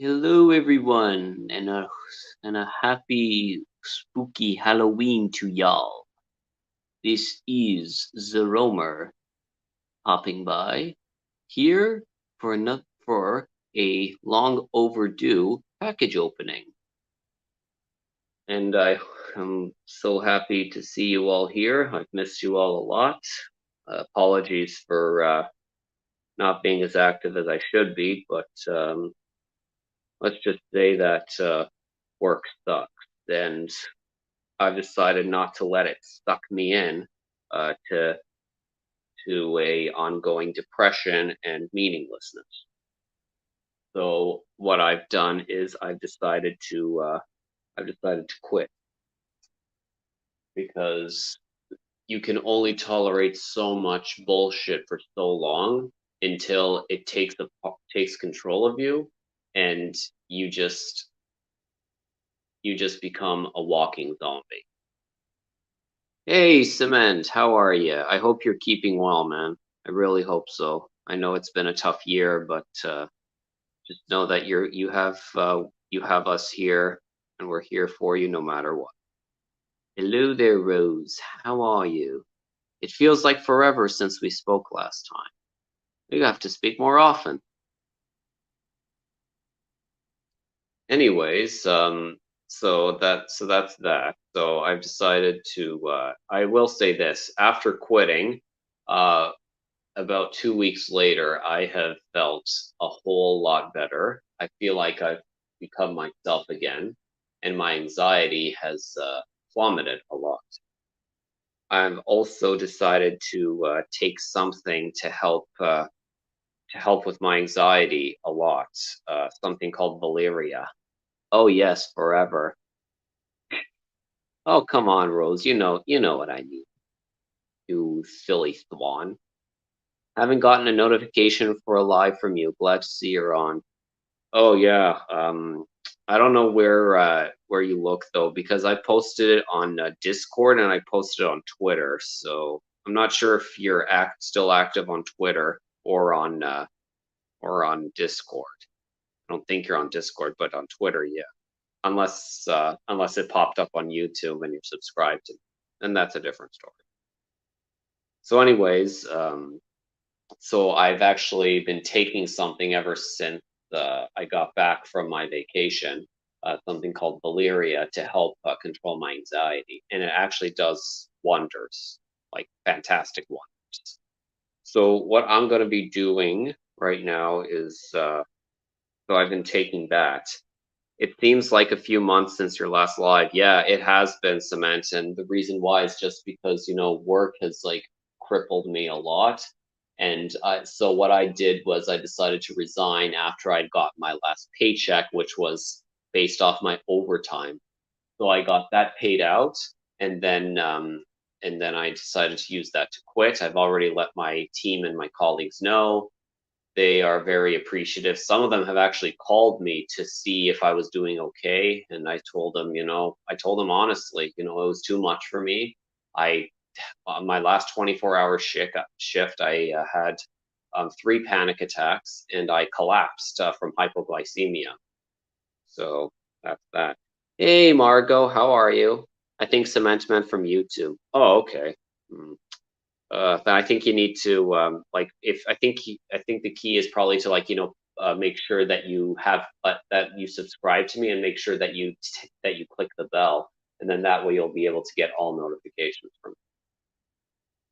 Hello, everyone, and a happy spooky Halloween to y'all. This is the Roamer hopping by here for a long overdue package opening, and I am so happy to see you all here. I've missed you all a lot. Apologies for not being as active as I should be, but let's just say that work sucks, and I've decided not to let it suck me in to a ongoing depression and meaninglessness. So what I've done is I've decided to quit because you can only tolerate so much bullshit for so long until it takes control of you, and you just you just become a walking zombie. Hey, Cement, how are you? I hope you're keeping well, man. I really hope so. I know it's been a tough year, but just know that you have us here, and we're here for you no matter what. Hello there, Rose. How are you? It feels like forever since we spoke last time. We have to speak more often. Anyways, so that's that. So I've decided to. I will say this: after quitting, uh, about 2 weeks later, I have felt a whole lot better. I feel like I've become myself again, and my anxiety has plummeted a lot. I've also decided to take something to help with my anxiety a lot. Something called Valeria. Oh yes, forever. Oh come on, Rose. You know what I mean. You silly swan. Haven't gotten a notification for a live from you. Glad to see you're on. Oh yeah. I don't know where you look though, because I posted it on Discord and I posted it on Twitter. So I'm not sure if you're still active on Twitter or on Discord. I don't think you're on Discord, but on Twitter, yeah. Unless it popped up on YouTube and you're subscribed to, and that's a different story. So, anyways, so I've actually been taking something ever since I got back from my vacation, something called Valeria to help control my anxiety, and it actually does wonders, like fantastic wonders. So what I'm going to be doing right now is, so I've been taking that. It seems like a few months since your last live. Yeah, it has been, Cement, and the reason why is just because work has like crippled me a lot. And so what I did was I decided to resign after I'd got my last paycheck, which was based off my overtime. So I got that paid out, and then I decided to use that to quit. I've already let my team and my colleagues know. They are very appreciative. Some of them have actually called me to see if I was doing okay, and I told them honestly, it was too much for me. I On my last 24-hour shift, I had 3 panic attacks, and I collapsed from hypoglycemia. So that's that. Hey, Margot, how are you? I think Cement meant from YouTube. Oh, okay. Hmm. Then I think you need to like if I think the key is probably to make sure that you have that you subscribe to me, and make sure that you click the bell, and then that way you'll be able to get all notifications from me.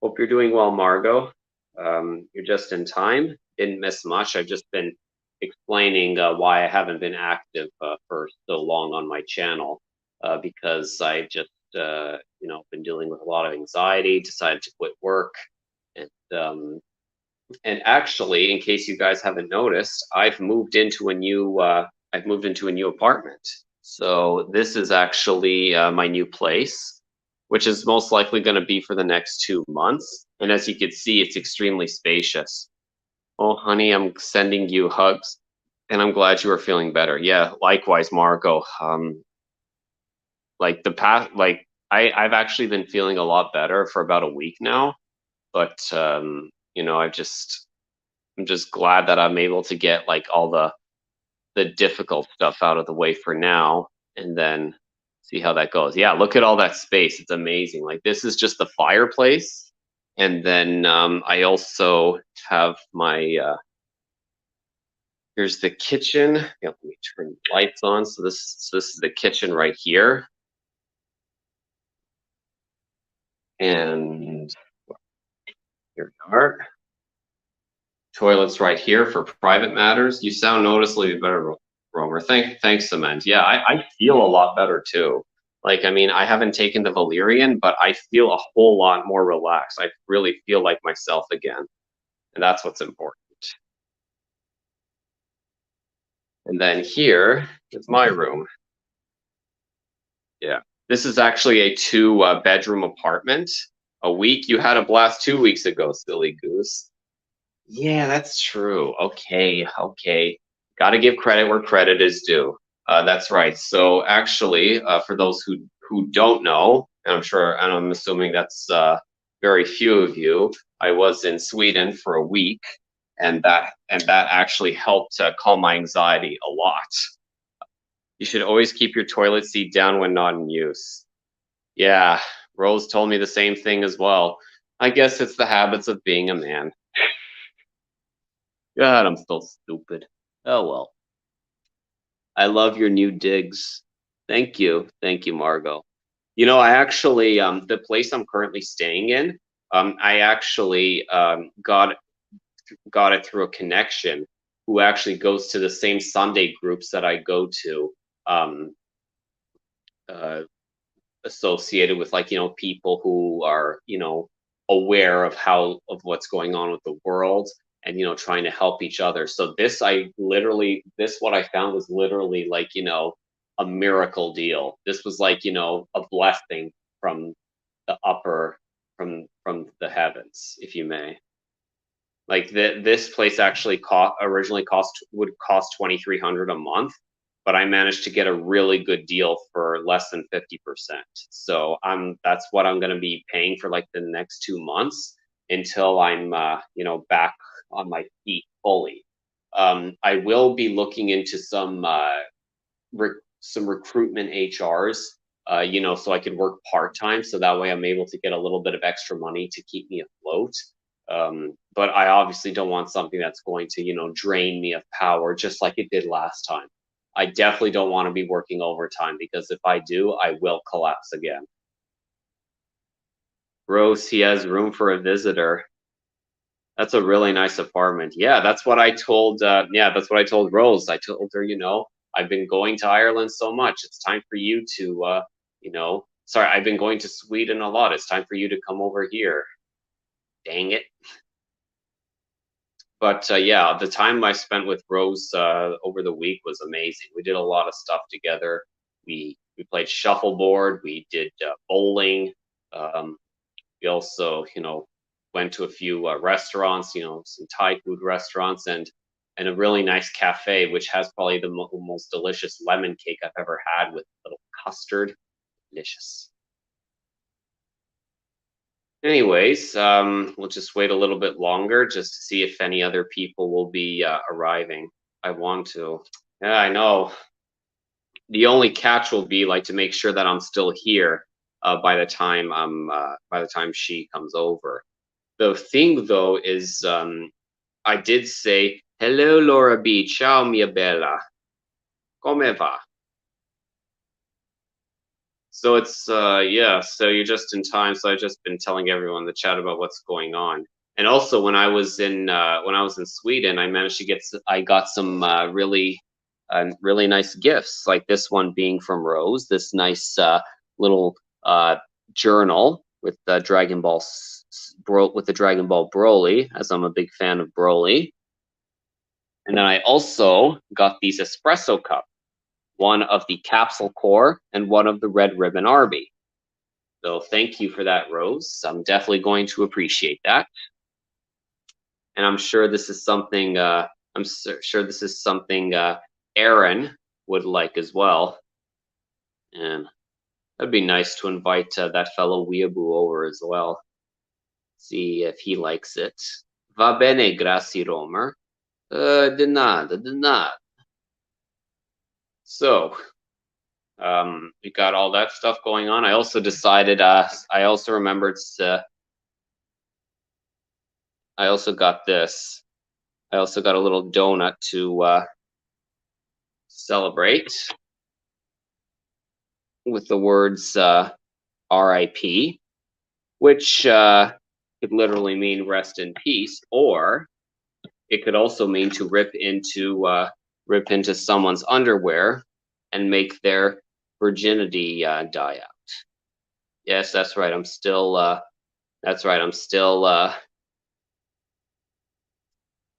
Hope you're doing well, Margot. You're just in time. Didn't miss much. I've just been explaining why I haven't been active for so long on my channel, because I just been dealing with a lot of anxiety. Decided to quit work, and and actually, in case you guys haven't noticed, I've moved into a new apartment. So this is actually my new place, which is most likely going to be for the next 2 months. And as you can see, it's extremely spacious. Oh, honey, I'm sending you hugs, and I'm glad you are feeling better. Yeah, likewise, Margot. Like the past, like I've actually been feeling a lot better for about a week now, but I'm just glad that I'm able to get like all the the difficult stuff out of the way for now, and then see how that goes. Yeah, look at all that space. It's amazing. Like this is just the fireplace. And then I also have my, here's the kitchen. Yeah, let me turn the lights on. So this is the kitchen right here. And here we are. Toilets right here for private matters. You sound noticeably better, Romer. Thanks, Cement. Yeah, I feel a lot better too. Like, I mean, I haven't taken the Valerian, but I feel a whole lot more relaxed. I really feel like myself again. And that's what's important. And then here is my room. Yeah. This is actually a two bedroom apartment. A week? You had a blast 2 weeks ago, silly goose. Yeah, that's true. Okay, okay. Got to give credit where credit is due. That's right. So actually, for those who don't know, and I'm sure, and I'm assuming that's very few of you, I was in Sweden for a week, and that actually helped calm my anxiety a lot. You should always keep your toilet seat down when not in use. Yeah, Rose told me the same thing as well. I guess it's the habits of being a man. God, I'm still stupid. Oh well. I love your new digs. Thank you. Thank you, Margot. You know, I actually the place I'm currently staying in, I actually got it through a connection who actually goes to the same Sunday groups that I go to. Um, uh, Associated with, like, people who are, aware of what's going on with the world, and trying to help each other. So this what I found was literally like, a miracle deal. This was like, a blessing from the upper, from the heavens, if you may. Like this place actually originally would cost 2,300 a month, but I managed to get a really good deal for less than 50%. So that's what I'm going to be paying for like the next 2 months until I'm back on my feet fully. I will be looking into some recruitment HRs, so I could work part time, so that way I'm able to get a little bit of extra money to keep me afloat. But I obviously don't want something that's going to, drain me of power just like it did last time. I definitely don't want to be working overtime, because if I do, I will collapse again. Rose, he has room for a visitor. That's a really nice apartment. Yeah, that's what I told. That's what I told Rose. I told her, I've been going to Ireland so much. It's time for you to, sorry, I've been going to Sweden a lot. It's time for you to come over here. Dang it. But yeah, the time I spent with Rose over the week was amazing. We did a lot of stuff together. We played shuffleboard. We did bowling. We also, went to a few restaurants, some Thai food restaurants, and a really nice cafe, which has probably the most delicious lemon cake I've ever had with a little custard. Delicious. Anyways, we'll just wait a little bit longer just to see if any other people will be arriving. I want to. Yeah, I know. The only catch will be like to make sure that I'm still here by the time she comes over. The thing though is, I did say hello, Laura B. Ciao, mia bella. Come va? So it's yeah, so you're just in time. So I've just been telling everyone in the chat about what's going on. And also when I was in Sweden, I got some really nice gifts, like this one being from Rose, this nice little journal with the Dragon Ball with the Dragon Ball Broly, as I'm a big fan of Broly. And then I also got these espresso cups, one of the Capsule Core and one of the Red Ribbon Arby. So thank you for that, Rose. I'm definitely going to appreciate that. And I'm sure this is something Aaron would like as well. And it'd be nice to invite that fellow Weeaboo over as well. See if he likes it. Va bene, grazie, Romer. De nada, de nada. So we got all that stuff going on. I also decided, I also remembered, I also got this. I also got a little donut to celebrate with the words RIP, which could literally mean rest in peace, or it could also mean to rip into someone's underwear and make their virginity die out. Yes, that's right. I'm still. That's right. I'm still.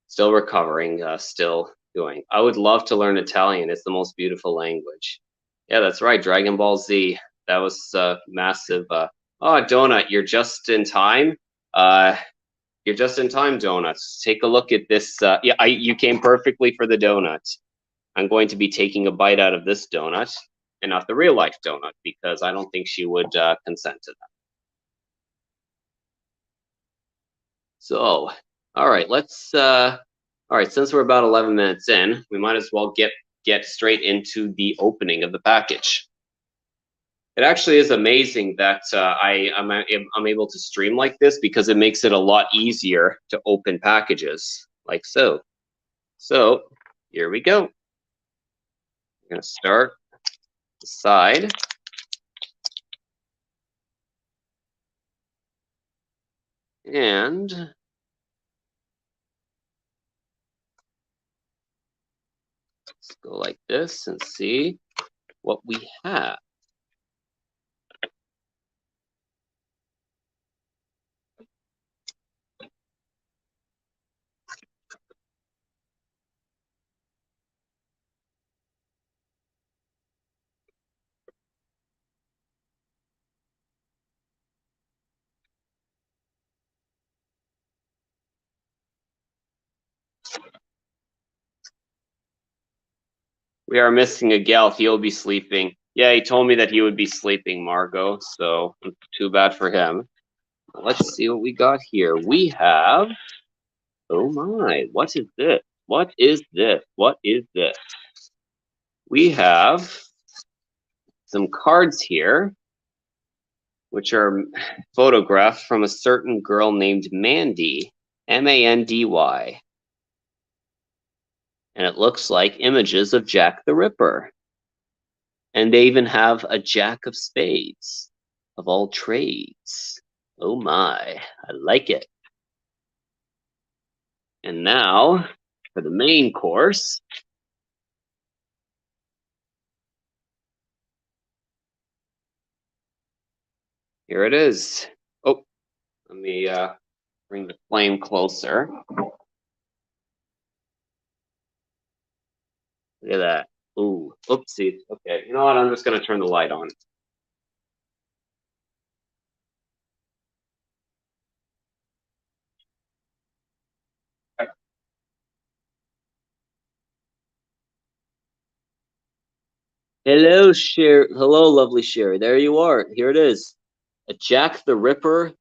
Still recovering. Still doing. I would love to learn Italian. It's the most beautiful language. Yeah, that's right. Dragon Ball Z. That was massive. Oh, Donut, you're just in time. You're just in time, Donuts. Take a look at this. Yeah, you came perfectly for the donut. I'm going to be taking a bite out of this donut and not the real life donut because I don't think she would consent to that. So, all right, all right, since we're about 11 minutes in, we might as well get straight into the opening of the package. It actually is amazing that I'm able to stream like this because it makes it a lot easier to open packages like so. So here we go. I'm gonna start the side. And let's go like this and see what we have. We are missing a gal. He'll be sleeping. Yeah, he told me that he would be sleeping, Margot. So too bad for him. Let's see what we got here. We have. Oh my! What is this? What is this? What is this? We have some cards here, which are photographs from a certain girl named Mandy, Mandy. And it looks like images of Jack the Ripper. And they even have a Jack of Spades, of all trades. Oh my, I like it. And now, for the main course. Here it is. Oh, let me bring the flame closer. Look at that. Ooh, oopsie. Okay, you know what? I'm just going to turn the light on. Hello, Sherry. Hello, lovely Sherry. There you are. Here it is. A Jack the Ripper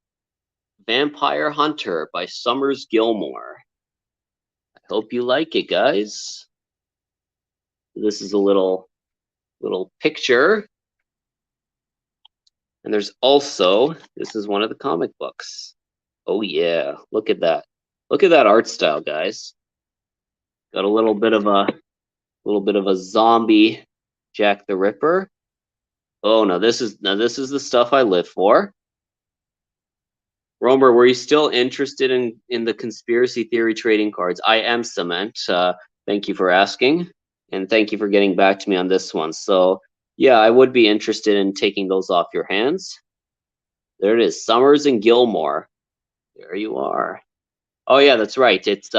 Vampire Hunter by Summers Gilmore. I hope you like it, guys. This is a little picture. And there's also, this is one of the comic books. Oh yeah, look at that. Look at that art style, guys. Got a little bit of a zombie Jack the Ripper. Oh no, this is the stuff I live for. Romer, were you still interested in the conspiracy theory trading cards? I am, Cement. Thank you for asking, and thank you for getting back to me on this one. So yeah, I would be interested in taking those off your hands. There it is, Summers and Gilmore. There you are. Oh yeah, that's right. It's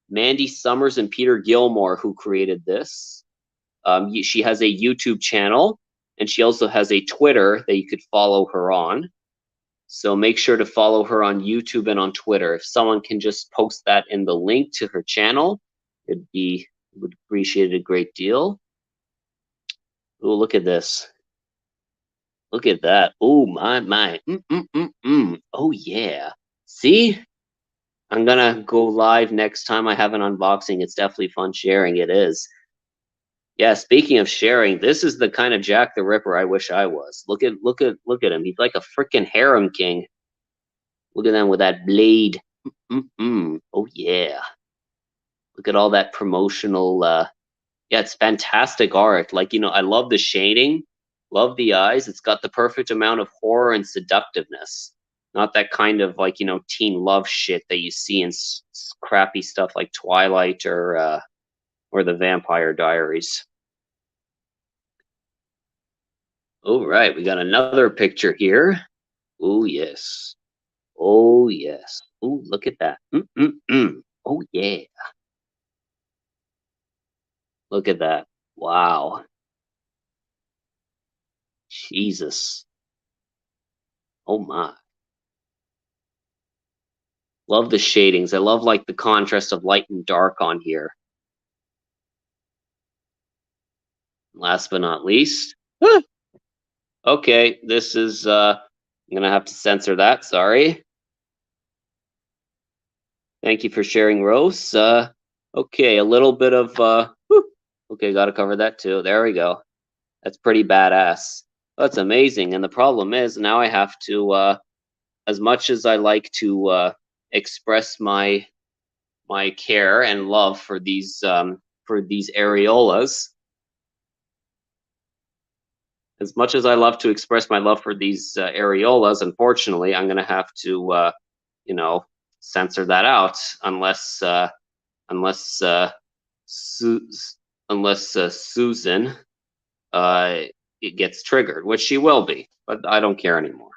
Mandy Summers and Peter Gilmore who created this. She has a YouTube channel, and she also has a Twitter that you could follow her on. So make sure to follow her on YouTube and on Twitter. If someone can just post that in the link to her channel, would appreciate it a great deal. Oh, look at this. Look at that. Oh, my. Oh, yeah. See? I'm going to go live next time I have an unboxing. It's definitely fun sharing. It is. Yeah, speaking of sharing, this is the kind of Jack the Ripper I wish I was. Look at him. He's like a freaking harem king. Look at them with that blade. Oh yeah. Look at all that promotional yeah, it's fantastic art. Like, I love the shading, love the eyes. It's got the perfect amount of horror and seductiveness. Not that kind of like, teen love shit that you see in crappy stuff like Twilight or the Vampire Diaries. All right, we got another picture here. Oh yes. Oh yes. Oh, look at that. Oh yeah. Look at that. Wow. Jesus. Oh my. Love the shadings. I love like the contrast of light and dark on here. Last but not least. Okay, this is I'm gonna have to censor that, sorry. Thank you for sharing, Rose. Okay, a little bit of okay, gotta cover that too. There we go. That's pretty badass. That's amazing. And the problem is now I have to as much as I like to express my care and love for these areolas, as much as I love to express my love for these areolas, unfortunately, I'm gonna have to you know, censor that out unless Su- Susan it gets triggered, which she will be, but I don't care anymore.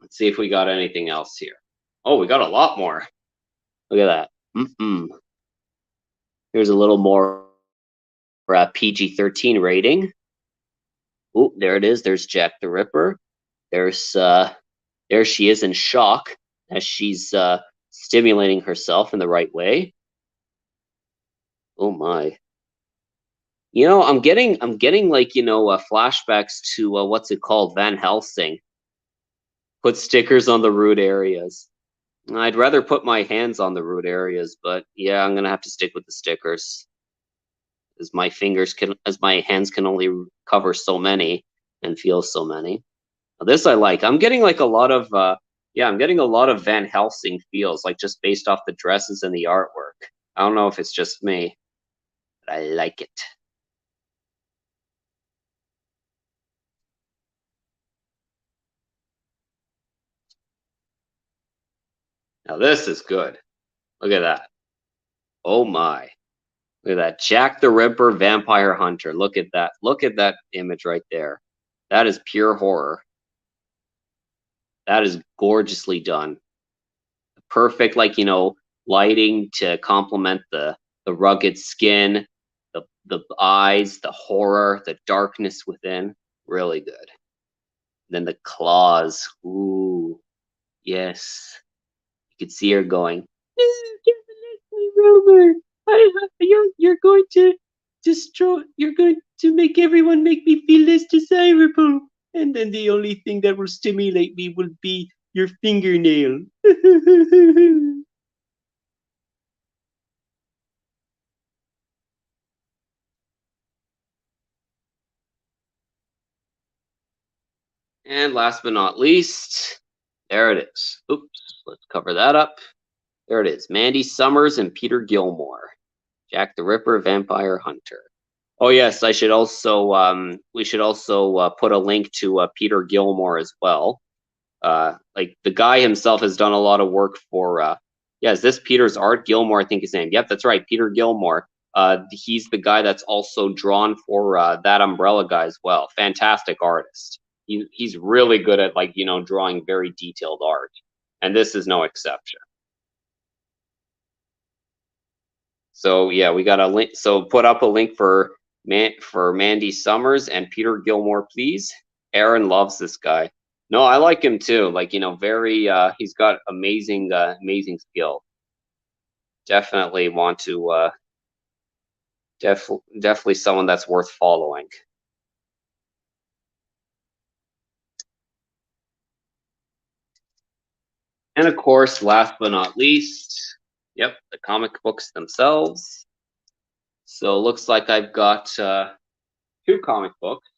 Let's see if we got anything else here. Oh, we got a lot more. Look at that. Here's a little more PG-13 rating. Oh, there it is. There's Jack the Ripper. There's there she is in shock as she's stimulating herself in the right way. Oh my. I'm getting like, flashbacks to what's it called? Van Helsing. Put stickers on the rude areas. I'd rather put my hands on the rude areas, but yeah, I'm gonna have to stick with the stickers. As my hands can only cover so many and feel so many. Now, this I like. I'm getting like a lot of yeah, I'm getting a lot of Van Helsing feels, like just based off the dresses and the artwork. I don't know if it's just me, but I like it. Now this is good. Look at that. Oh my. Look at that. Jack the Ripper Vampire Hunter. Look at that. Look at that image right there. That is pure horror. That is gorgeously done. Perfect, like, lighting to complement the rugged skin, the eyes, the horror, the darkness within. Really good. Then the claws. Ooh, yes. You could see her going, Robert, you're going to destroy, you're going to make everyone make me feel less desirable. And then the only thing that will stimulate me will be your fingernail. And last but not least, there it is. Oops, let's cover that up. There it is. Mandy Summers and Peter Gilmore. Jack the Ripper, Vampire Hunter. Oh yes, I should also we should also put a link to Peter Gilmore as well. Like the guy himself has done a lot of work for yeah, is this Peter's art? Gilmore, I think his name. Yep, that's right, Peter Gilmore. He's the guy that's also drawn for that Umbrella guy as well. Fantastic artist. He's really good at, like, drawing very detailed art, and this is no exception. So yeah, we got a link. So put up a link for Mandy Summers and Peter Gilmore, please. Aaron loves this guy. No, I like him too. Like, very he's got amazing skill. Definitely want to definitely someone that's worth following. And of course, last but not least, yep, the comic books themselves. So looks like I've got 2 comic books.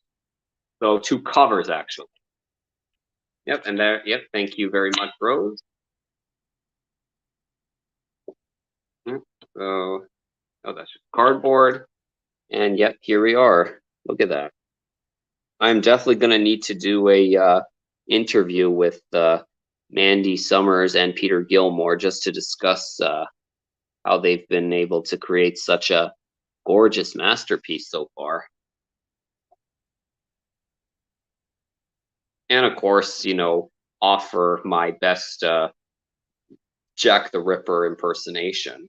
So 2 covers actually. Yep, and there. Yep, thank you very much, Rose. So, oh, that's just cardboard. And yep, here we are. Look at that. I'm definitely going to need to do a interview with Mandy Summers and Peter Gilmore just to discuss how they've been able to create such a gorgeous masterpiece so far. And of course, offer my best Jack the Ripper impersonation.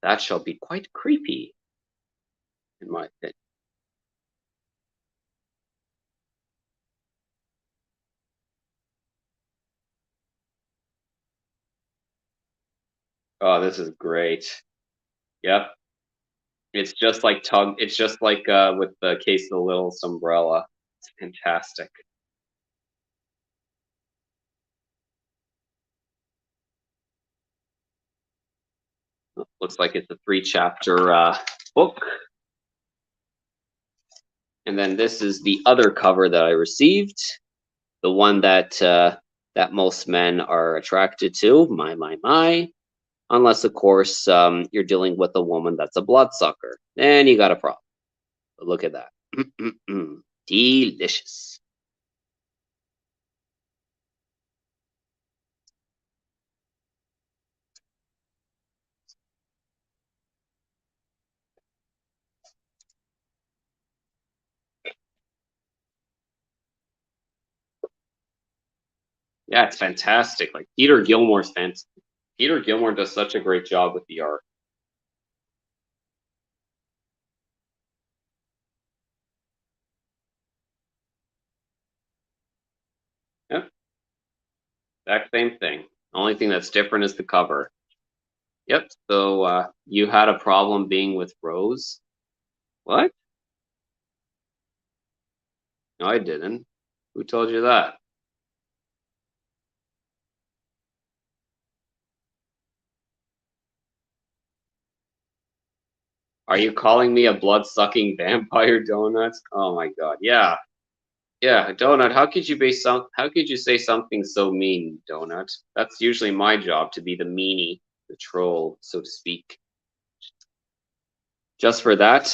That shall be quite creepy, in my opinion. Oh, this is great. Yep. It's just like it's just like with the Case of the Little Umbrella. It's fantastic. Looks like it's a 3-chapter book. And then this is the other cover that I received, the one that that most men are attracted to. My. Unless, of course, you're dealing with a woman that's a bloodsucker. Then you got a problem. But look at that. Delicious. Yeah, it's fantastic. Like Peter Gilmore's fantastic. Peter Gilmore does such a great job with the art. Yep, exact same thing. Only thing that's different is the cover. Yep. So you had a problem being with Rose. What? No, I didn't. Who told you that? Are you calling me a blood-sucking vampire, Donuts? Oh my god. Yeah. Yeah, Donut, how could you say something so mean, Donut? That's usually my job to be the meanie, the troll, so to speak. Just for that,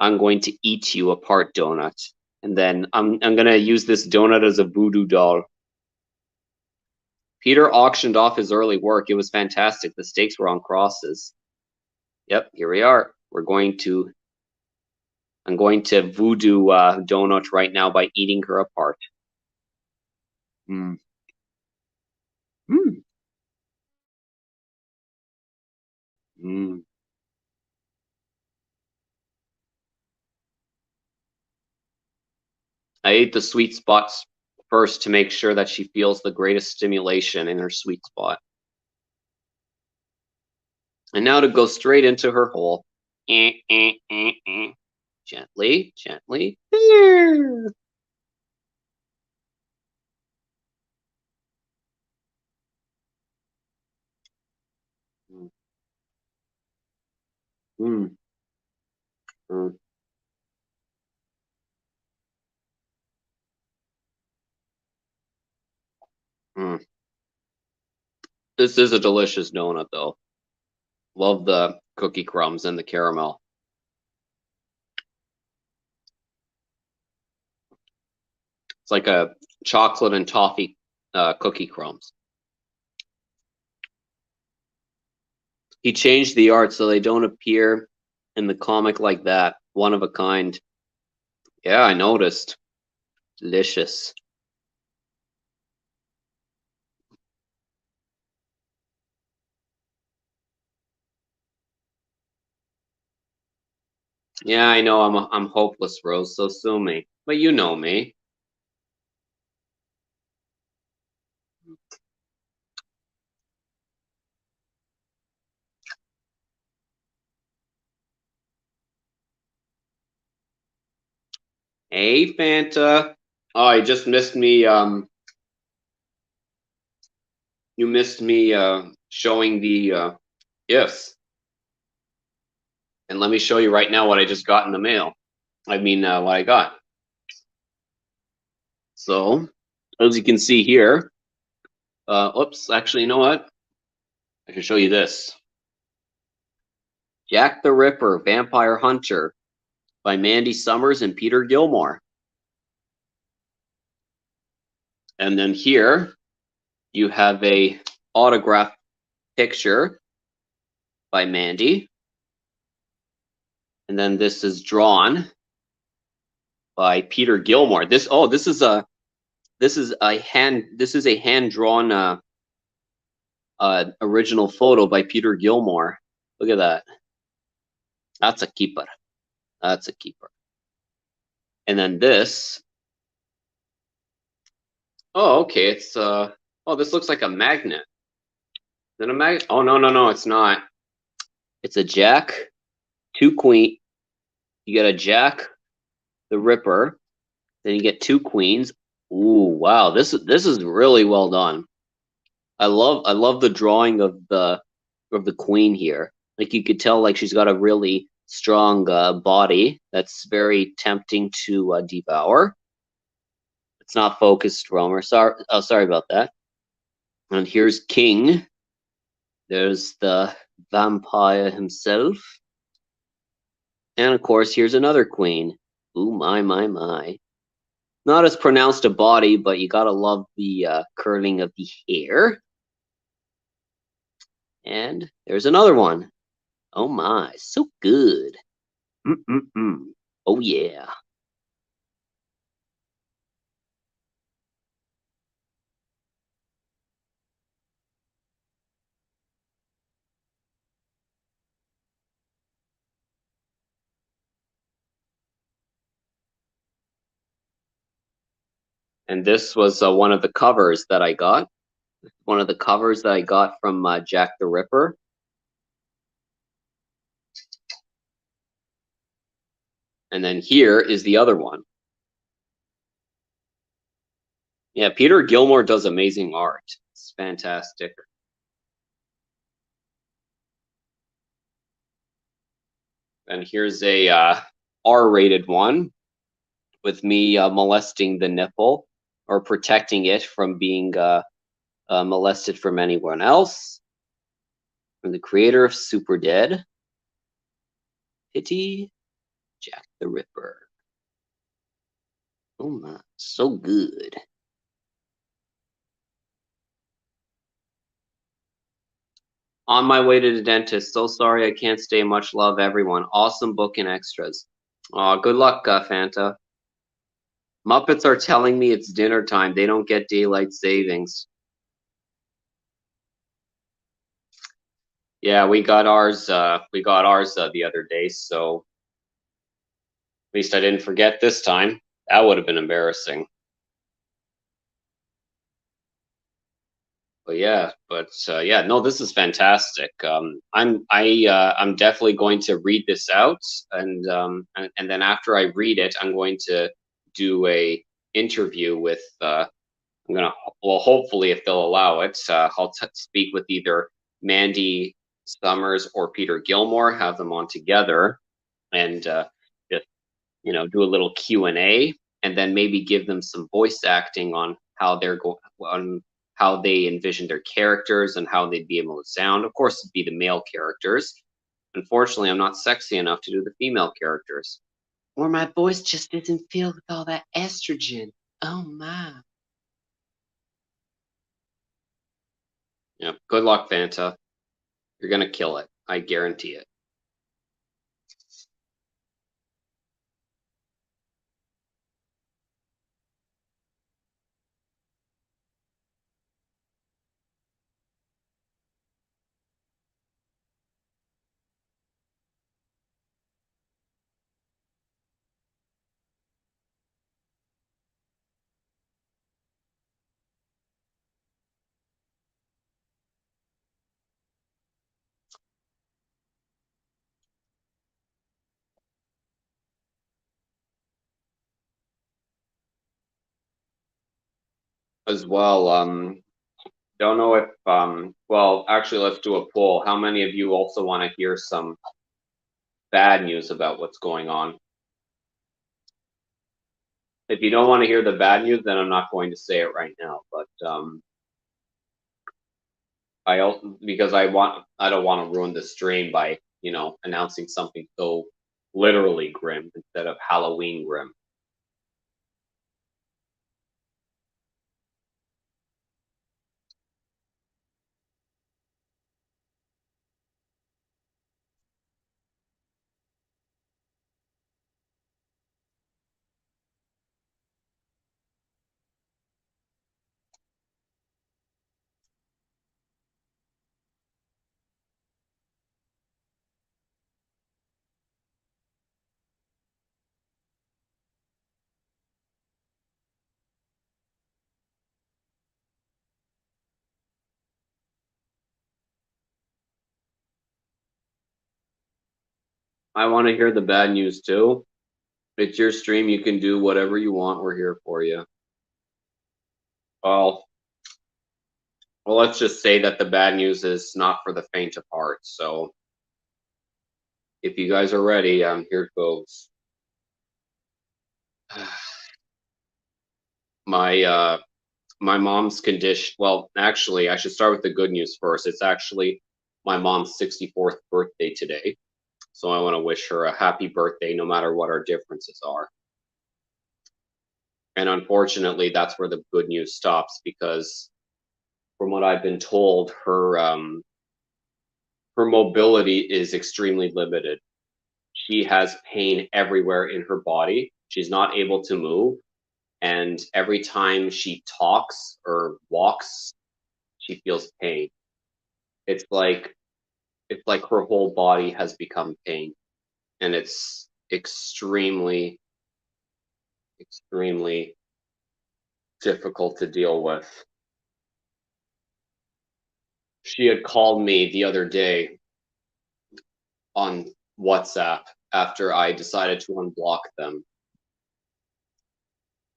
I'm going to eat you apart, Donut. And then I'm gonna use this donut as a voodoo doll. Peter auctioned off his early work. It was fantastic. The stakes were on crosses. Yep, here we are. I'm going to voodoo Donut right now by eating her apart. Mm. Mm. Mm. I ate the sweet spots first to make sure that she feels the greatest stimulation in her sweet spot. And now to go straight into her hole. Gently, gently. There. Mm, mm, mm. This is a delicious donut, though. Love the cookie crumbs and the caramel. It's like a chocolate and toffee cookie crumbs. He changed the art so they don't appear in the comic like that. One of a kind. Yeah, I noticed. Delicious. Yeah, I know I'm hopeless, Rose, so sue me. But you know me. Hey, Fanta. Oh, you just missed me. You missed me showing the gifts. And let me show you right now what I just got in the mail. I mean, what I got. So, as you can see here, oops, actually, you know what? I can show you this. Jack the Ripper, Vampire Hunter by Mandy Summers and Peter Gilmore. And then here you have a autograph picture by Mandy. And then this is drawn by Peter Gilmore. This is a hand drawn original photo by Peter Gilmore. Look at that. That's a keeper. That's a keeper. And then this. Oh, okay. It's oh, this looks like a magnet. Is it a magnet? Oh, no, it's not. It's a Jack, 2 queen. You get a Jack the Ripper, then you get 2 queens. Ooh, wow. This is really well done. I love the drawing of the queen here. Like, you could tell, like, she's got a really strong body that's very tempting to devour. It's not focused, Romer. Sorry about that. And here's King. There's the vampire himself. And of course, here's another queen. Ooh, my. Not as pronounced a body, but you gotta love the curling of the hair. And there's another one. Oh my, so good. Oh yeah. And this was one of the covers that I got. One of the covers that I got from Jack the Ripper. And then here is the other one. Yeah, Peter Gilmore does amazing art. It's fantastic. And here's a R-rated one with me molesting the nipple or protecting it from being molested from anyone else. From the creator of Super Dead, Pity Jack the Ripper. Oh my, so good. On my way to the dentist. So sorry I can't stay. Much love, everyone. Awesome book and extras. Good luck, Fanta. Muppets are telling me it's dinner time. They don't get daylight savings. Yeah, we got ours. We got ours the other day. So at least I didn't forget this time. That would have been embarrassing. But yeah, yeah, no, this is fantastic. I'm definitely going to read this out, and then after I read it, I'm going to do a interview with. I'm gonna, well, hopefully, if they'll allow it, I'll speak with either Mandy Summers or Peter Gilmore, have them on together, and just do a little Q&A, and then maybe give them some voice acting on how they're going on how they envision their characters and how they'd be able to sound. Of course, it'd be the male characters. Unfortunately, I'm not sexy enough to do the female characters. Or my voice just isn't filled with all that estrogen. Oh my. Yeah. Good luck, Fanta. You're gonna kill it. I guarantee it. As well, don't know if well, actually, let's do a poll. How many of you also want to hear some bad news about what's going on. If you don't want to hear the bad news, then I'm not going to say it right now. But because I don't want to ruin the stream by announcing something so literally grim instead of Halloween grim. I want to hear the bad news too. It's your stream. You can do whatever you want. We're here for you. Well, let's just say that the bad news is not for the faint of heart. So if you guys are ready, here it goes. My mom's condition. Well, actually, I should start with the good news first. It's actually my mom's 64th birthday today. So I want to wish her a happy birthday, no matter what our differences are. And unfortunately, that's where the good news stops because, from what I've been told, her mobility is extremely limited. She has pain everywhere in her body. She's not able to move, and every time she talks or walks, she feels pain. It's like her whole body has become pain, and it's extremely, extremely difficult to deal with. She had called me the other day on WhatsApp after I decided to unblock them.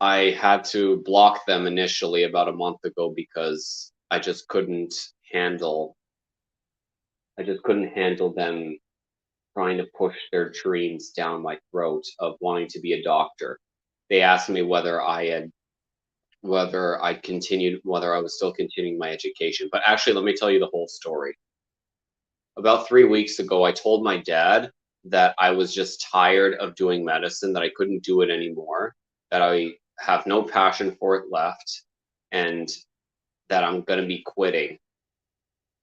I had to block them initially about a month ago because handle I just couldn't handle them trying to push their dreams down my throat of wanting to be a doctor. They asked me whether I was still continuing my education. But actually, let me tell you the whole story. About 3 weeks ago, I told my dad that I was just tired of doing medicine, that I couldn't do it anymore, that I have no passion for it left, and that I'm going to be quitting.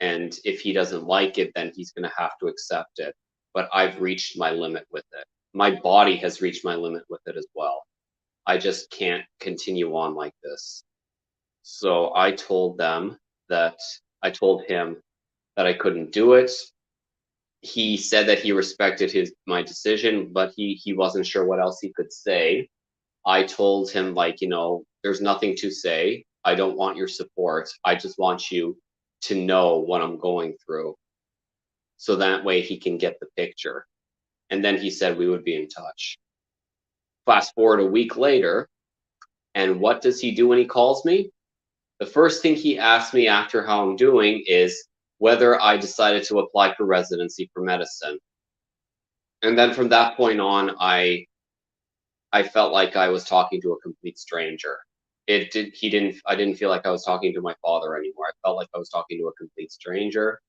And if he doesn't like it, then he's going to have to accept it. But I've reached my limit with it. My body has reached my limit with it as well. I just can't continue on like this. So I told him that I couldn't do it. He said that he respected my decision, but he wasn't sure what else he could say. I told him, like, there's nothing to say. I don't want your support. I just want you to know what I'm going through. So that way he can get the picture. And then he said we would be in touch. Fast forward a week later, and what does he do when he calls me? The first thing he asks me after how I'm doing is whether I decided to apply for residency for medicine. And then from that point on, I felt like I was talking to a complete stranger. I didn't feel like I was talking to my father anymore. I felt like I was talking to a complete stranger,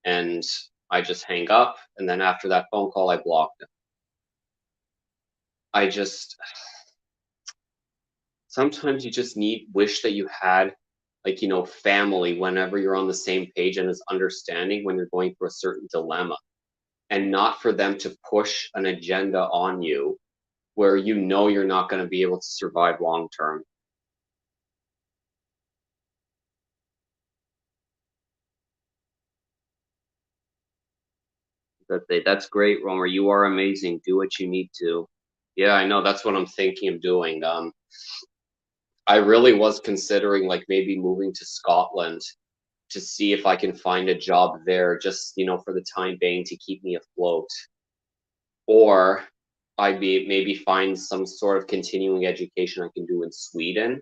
and I just hang up. And then after that phone call, I blocked him. I just, sometimes you just wish that you had, like, family whenever you're on the same page and is understanding when you're going through a certain dilemma, and not for them to push an agenda on you where you're not going to be able to survive long term. That's great, Romer. You are amazing. Do what you need to. Yeah, I know. That's what I'm thinking of doing. I really was considering, like, maybe moving to Scotland to see if I can find a job there, just for the time being to keep me afloat, or I'd be maybe find some sort of continuing education I can do in Sweden,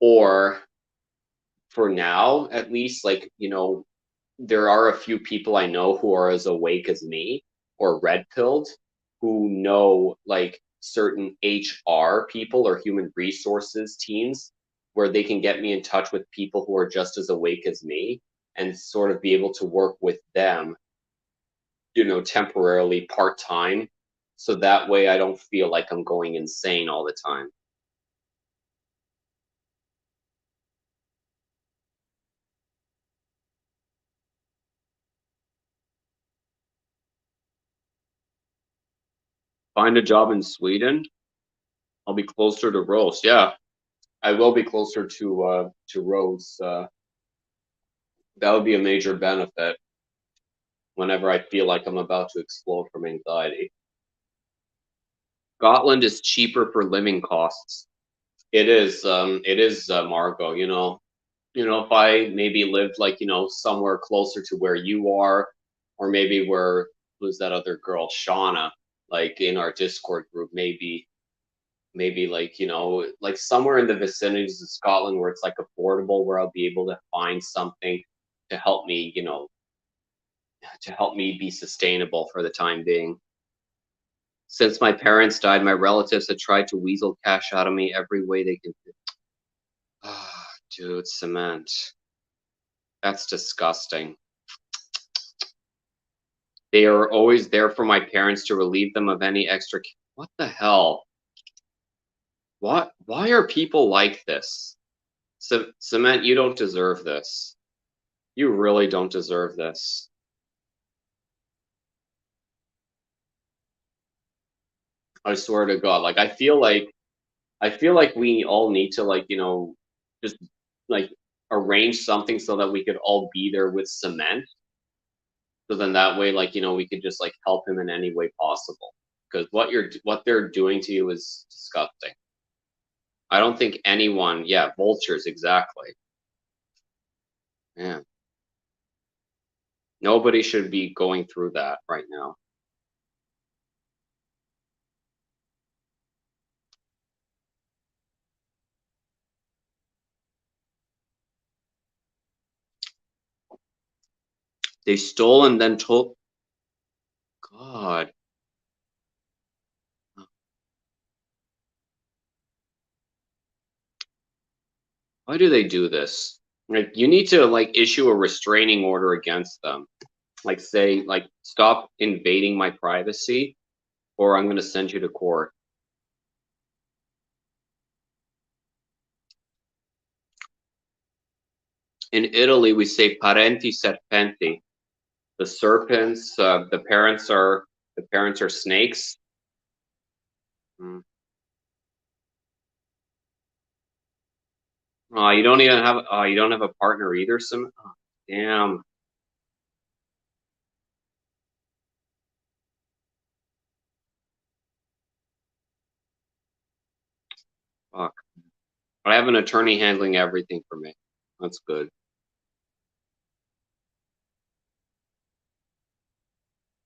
or for now at least, like, there are a few people I know who are as awake as me, or red pilled who know like certain HR people or human resources teams where they can get me in touch with people who are just as awake as me and sort of be able to work with them, temporarily part-time. So that way I don't feel like I'm going insane all the time. Find a job in Sweden. I'll be closer to Rose. Yeah, I will be closer to Rose. That would be a major benefit whenever I feel like I'm about to explode from anxiety. Scotland is cheaper for living costs. It is, Margot. If I maybe lived like somewhere closer to where you are, or maybe where who's that other girl, Shauna, like in our Discord group, maybe like like somewhere in the vicinities of Scotland where it's like affordable, where I'll be able to find something to help me, to help me be sustainable for the time being. Since my parents died, my relatives have tried to weasel cash out of me every way they can. Ah, dude, cement. That's disgusting. They are always there for my parents to relieve them of any extra. What the hell? What? Why are people like this? Cement, you don't deserve this. You really don't deserve this. I swear to God, like I feel like we all need to like, just like arrange something so that we could all be there with cement. So then that way, like, we could just like help him in any way possible. Because what they're doing to you is disgusting. I don't think anyone, yeah, vultures, exactly. Yeah. Nobody should be going through that right now. They stole and then told. God. Why do they do this? Like, you need to like issue a restraining order against them. Like say, like, stop invading my privacy, or I'm gonna send you to court. In Italy, we say parenti serpenti. The serpents, the parents are snakes. Mm. Oh, you don't have a partner either. Oh, damn. Fuck. But I have an attorney handling everything for me. That's good.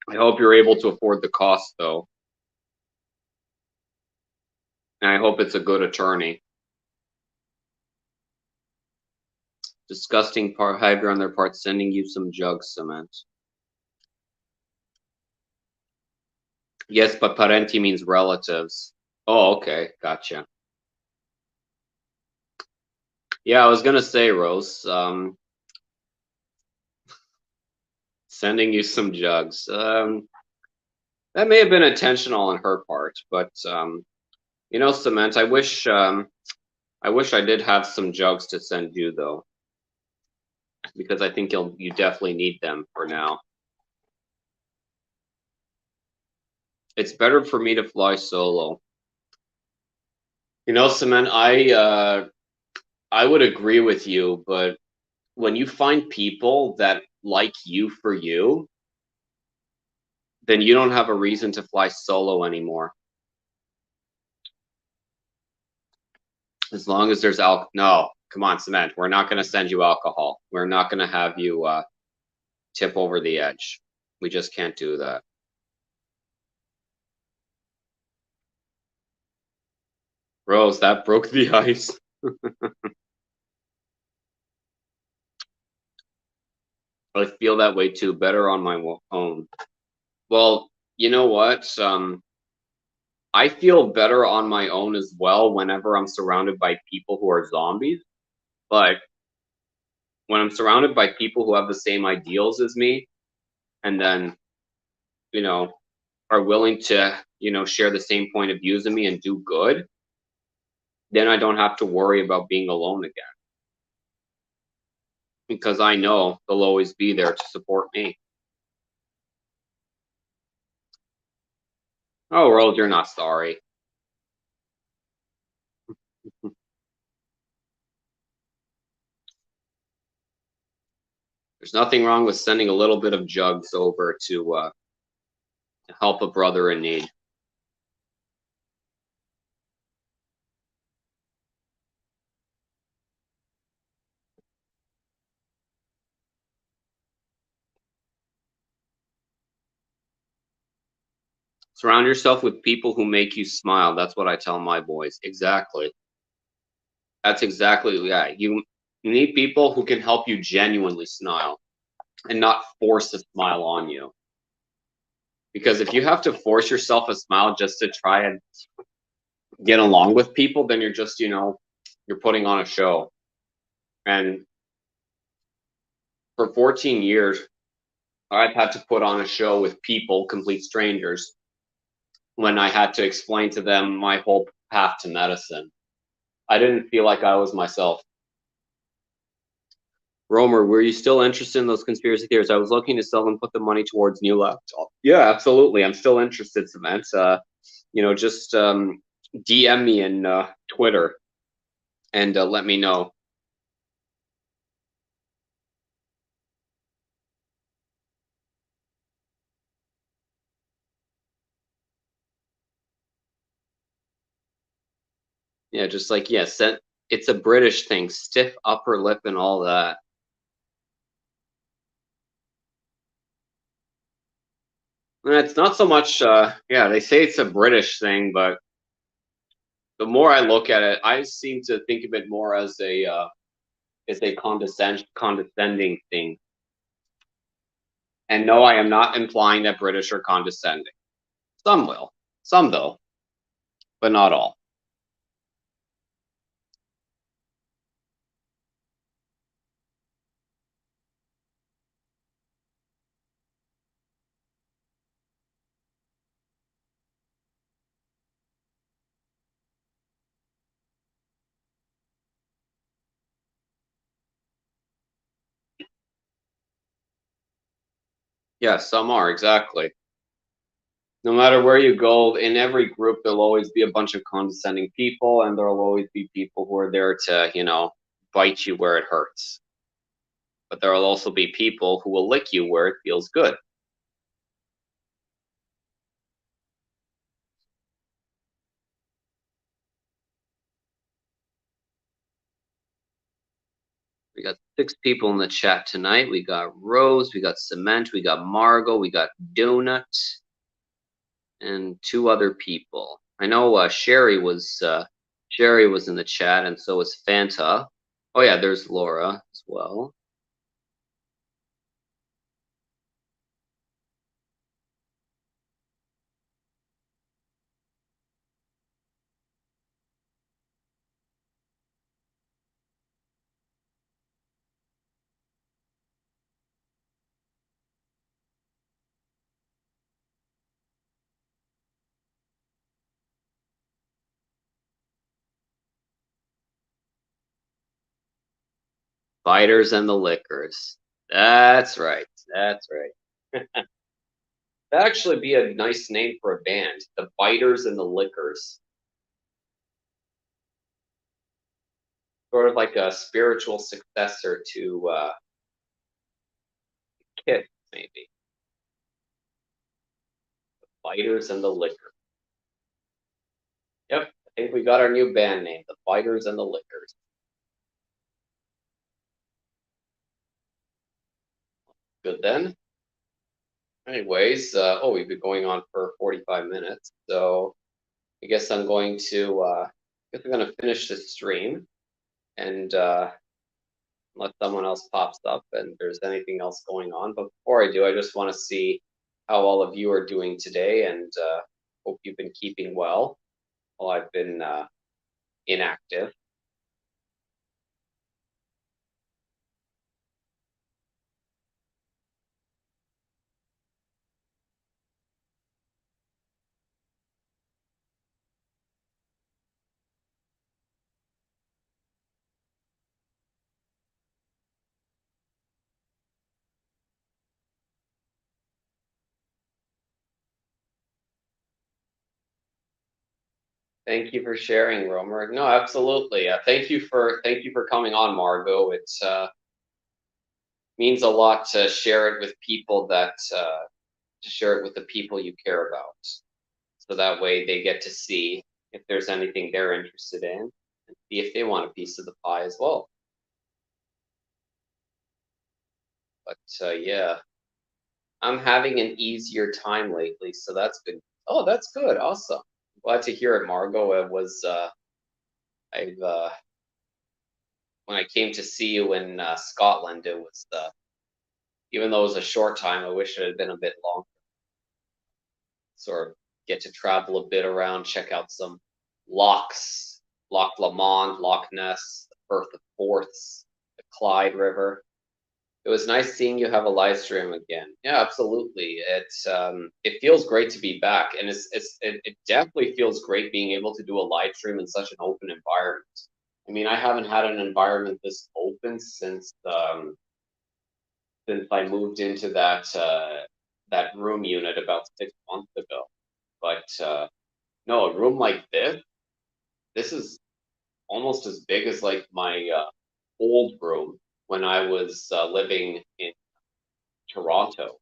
I hope you're able to afford the cost though. And I hope it's a good attorney. Disgusting part behavior on their part, sending you some jug cement. Yes, but parenti means relatives. Oh, okay, gotcha. Yeah, I was gonna say, Rose, sending you some jugs. That may have been intentional on her part, but Cement, I wish I did have some jugs to send you though, because I think you definitely need them for now. It's better for me to fly solo. Cement, I would agree with you, but when you find people that like you for you, then you don't have a reason to fly solo anymore. As long as there's alcohol. No, come on, Cement. We're not going to send you alcohol. We're not going to have you tip over the edge. We just can't do that. Rose, that broke the ice. I feel that way too. Better on my own. Well, You know what? I feel better on my own as well whenever I'm surrounded by people who are zombies. But when I'm surrounded by people who have the same ideals as me, and then, you know, are willing to, share the same point of views as me and do good, then I don't have to worry about being alone again because I know they'll always be there to support me. Oh, world, you're not sorry. There's nothing wrong with sending a little bit of jugs over to help a brother in need. Surround yourself with people who make you smile. That's what I tell my boys. Exactly. That's exactly, yeah. You need people who can help you genuinely smile and not force a smile on you. Because if you have to force yourself a smile just to try and get along with people, then you're just, you're putting on a show. And for 14 years, I've had to put on a show with people, complete strangers, when I had to explain to them my whole path to medicine. I didn't feel like I was myself. Romer, were you still interested in those conspiracy theories? I was looking to sell them, put the money towards new laptop. Yeah, absolutely. I'm still interested, Cement. Just DM me in Twitter and let me know. Yeah, just like, yeah, it's a British thing, stiff upper lip and all that. And it's not so much, yeah, they say it's a British thing, but the more I look at it, I seem to think of it more as a condescending thing. And no, I am not implying that British are condescending. Some will, some though, but not all. Yeah, some are exactly. No matter where you go, in every group, there'll always be a bunch of condescending people, and there'll always be people who are there to, bite you where it hurts. But there will also be people who will lick you where it feels good. We got 6 people in the chat tonight. We got Rose, we got Cement, we got Margot, we got Donut, and 2 other people. I know Sherry was in the chat, and so was Fanta. Oh yeah, there's Laura as well. Fighters and the Lickers. That's right. That's right. That'd actually be a nice name for a band. The Biters and the Lickers. Sort of like a spiritual successor to Kiss, maybe. The Biters and the Lickers. Yep, I think we got our new band name, the Biters and the Lickers. Good then. Anyways, we've been going on for 45 minutes, so I guess I'm gonna finish this stream and unless someone else pops up and there's anything else going on. But before I do, I just want to see how all of you are doing today, and hope you've been keeping well while I've been inactive. Thank you for sharing, Romer. No, absolutely. Thank you for coming on, Margot. It means a lot to share it with people that to share it with the people you care about. So that way they get to see if there's anything they're interested in and see if they want a piece of the pie as well. But yeah, I'm having an easier time lately, so that's good. Oh, that's good. Awesome. Glad to hear it, Margot. It was I've when I came to see you in Scotland, it was even though it was a short time, I wish it had been a bit longer. Sort of get to travel a bit around, check out some lochs, Loch Lomond, Loch Ness, the Firth of Forths, the Clyde River. It was nice seeing you have a live stream again. Yeah, absolutely. It feels great to be back, and it definitely feels great being able to do a live stream in such an open environment. I mean, I haven't had an environment this open since I moved into that room unit about 6 months ago. But no, a room like this is almost as big as like my old room when I was living in Toronto.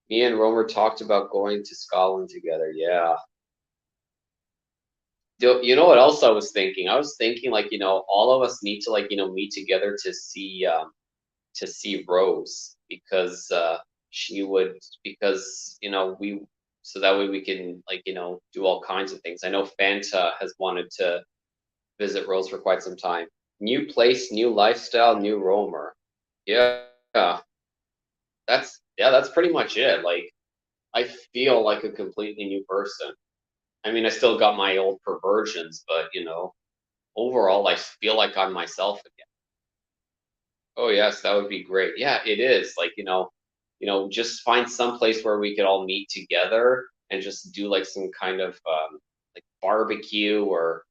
Me and Romer talked about going to Scotland together. Yeah. You know what else I was thinking? I was thinking like, all of us need to like, meet together to see Rose because she would because we so that way we can like do all kinds of things. I know Fanta has wanted to visit Rose for quite some time. New place, new lifestyle, new roamer. Yeah, that's pretty much it. Like I feel like a completely new person. I mean, I still got my old perversions, but overall, I feel like I'm myself again. Oh yes, that would be great. Yeah, it is. Like, just find some place where we could all meet together and just do like some kind of like barbecue or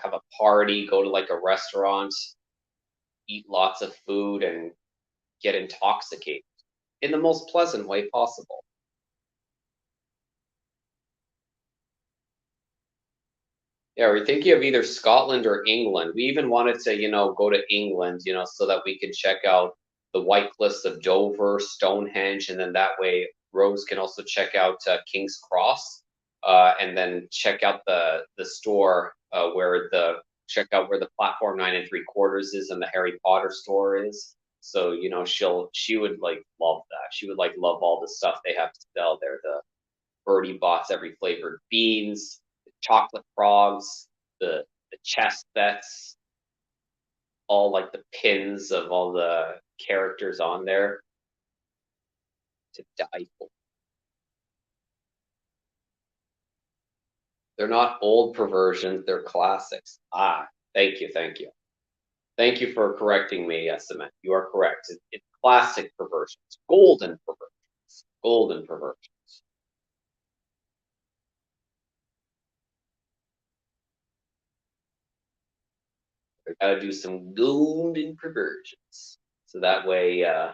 have a party, go to like a restaurant, eat lots of food and get intoxicated in the most pleasant way possible. Yeah, we're thinking of either Scotland or England. We even wanted to, go to England, so that we could check out the White Cliffs of Dover, Stonehenge, and then that way Rose can also check out King's Cross, and then check out the store check out where the platform 9 3/4 is and the Harry Potter store is. So she would like love that. She would like love all the stuff they have to sell there. The Birdie Bots, every flavored beans, the chocolate frogs, the chess sets, all like the pins of all the characters on there to die for. They're not old perversions, they're classics. Ah, thank you, thank you. Thank you for correcting me, Cement. You are correct. It's classic perversions, golden perversions, golden perversions. I gotta do some golden perversions. So that way, I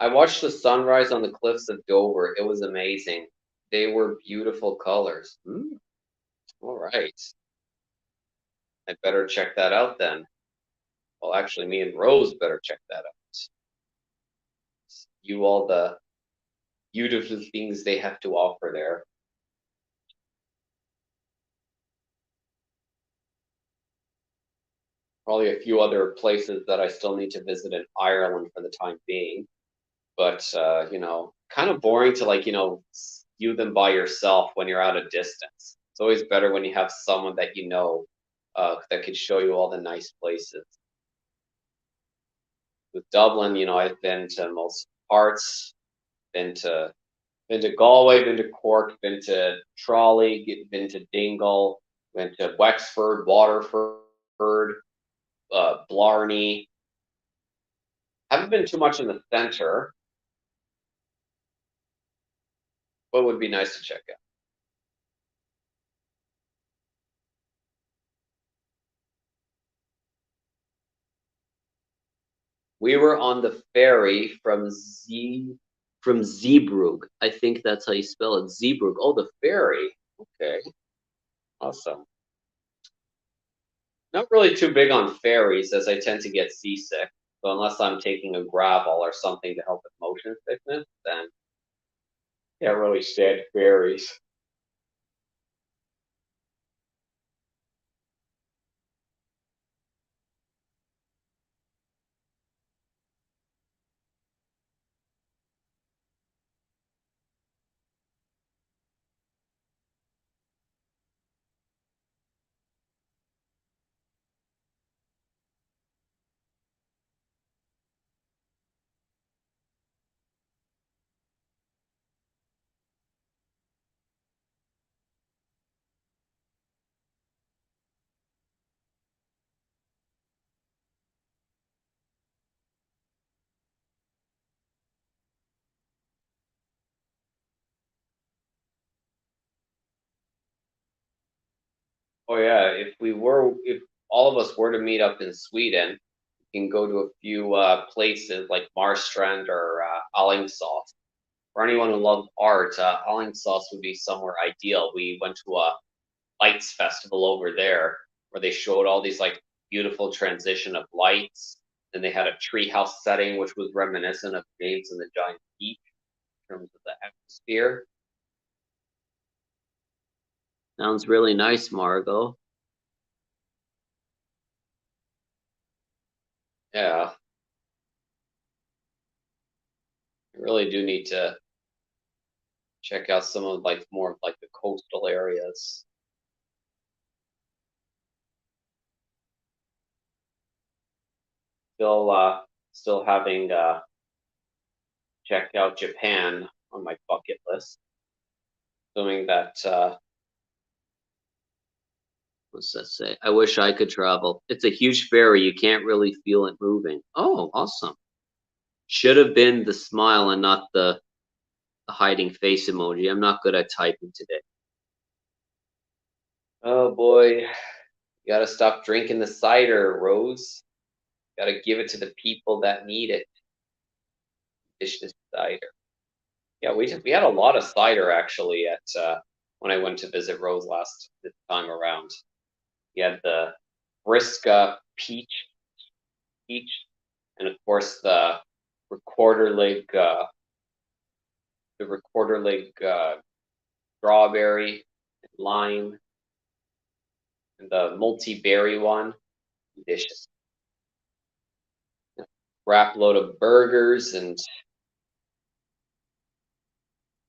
watched the sunrise on the cliffs of Dover. It was amazing. They were beautiful colors. All right. I better check that out then. Well, actually, me and Rose better check that out. You all the beautiful things they have to offer there. Probably a few other places that I still need to visit in Ireland for the time being. But, kind of boring to like, view them by yourself when you're at a distance. It's always better when you have someone that that can show you all the nice places. with Dublin, I've been to most parts, been to Galway, been to Cork, been to Tralee, been to Dingle, went to Wexford, Waterford, Blarney. Haven't been too much in the center, but would be nice to check out. We were on the ferry from Zeebrugge. I think that's how you spell it. Zeebrugge. Oh, the ferry. Okay, awesome. Not really too big on ferries, as I tend to get seasick. So unless I'm taking a gravel or something to help with motion sickness, then can't really stand ferries. Oh yeah, if all of us were to meet up in Sweden, we can go to a few places like Marstrand or Alingsås. For anyone who loves art, Alingsås would be somewhere ideal. We went to a lights festival over there where they showed all these like beautiful transition of lights. Then they had a treehouse setting which was reminiscent of James and the Giant Peach in terms of the atmosphere. Sounds really nice, Margot. Yeah, I really do need to check out some of like more of like the coastal areas. Still having checked out Japan on my bucket list. Assuming that what's that say? I wish I could travel. It's a huge ferry. You can't really feel it moving. Oh, awesome. Should have been the smile and not the hiding face emoji. I'm not good at typing today. Oh boy. You gotta stop drinking the cider, Rose. Gotta give it to the people that need it. Dish this cider. Yeah, we had a lot of cider actually at when I went to visit Rose last this time around. You had the Briska peach, and of course recorder leg, uh, the recorder leg strawberry, and lime, and the multi berry one. Delicious. Wrap load of burgers and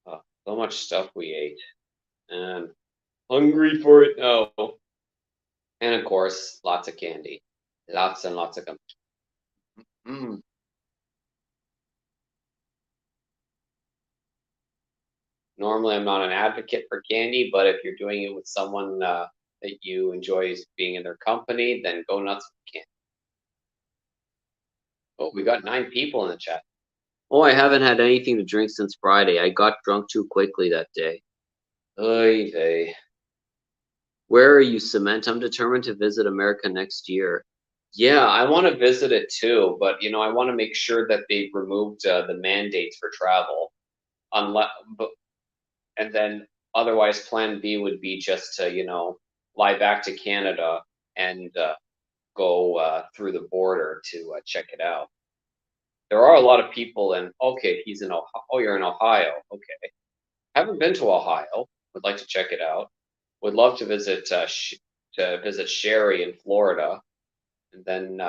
uh, so much stuff we ate. And hungry for it now. And of course, lots of candy, lots and lots of them. Mm. Normally, I'm not an advocate for candy, but if you're doing it with someone that you enjoy being in their company, then go nuts with candy. Oh, we got 9 people in the chat. Oh, I haven't had anything to drink since Friday. I got drunk too quickly that day. Oy vey. Where are you, Cement? I'm determined to visit America next year. Yeah, I want to visit it too, but I want to make sure that they've removed the mandates for travel. Unless, but and then otherwise, Plan B would be just to fly back to Canada and go through the border to check it out. There are a lot of people in. Okay, he's in Ohio. Oh, you're in Ohio. Okay, haven't been to Ohio. Would like to check it out. Would love to visit Sherry in Florida. And then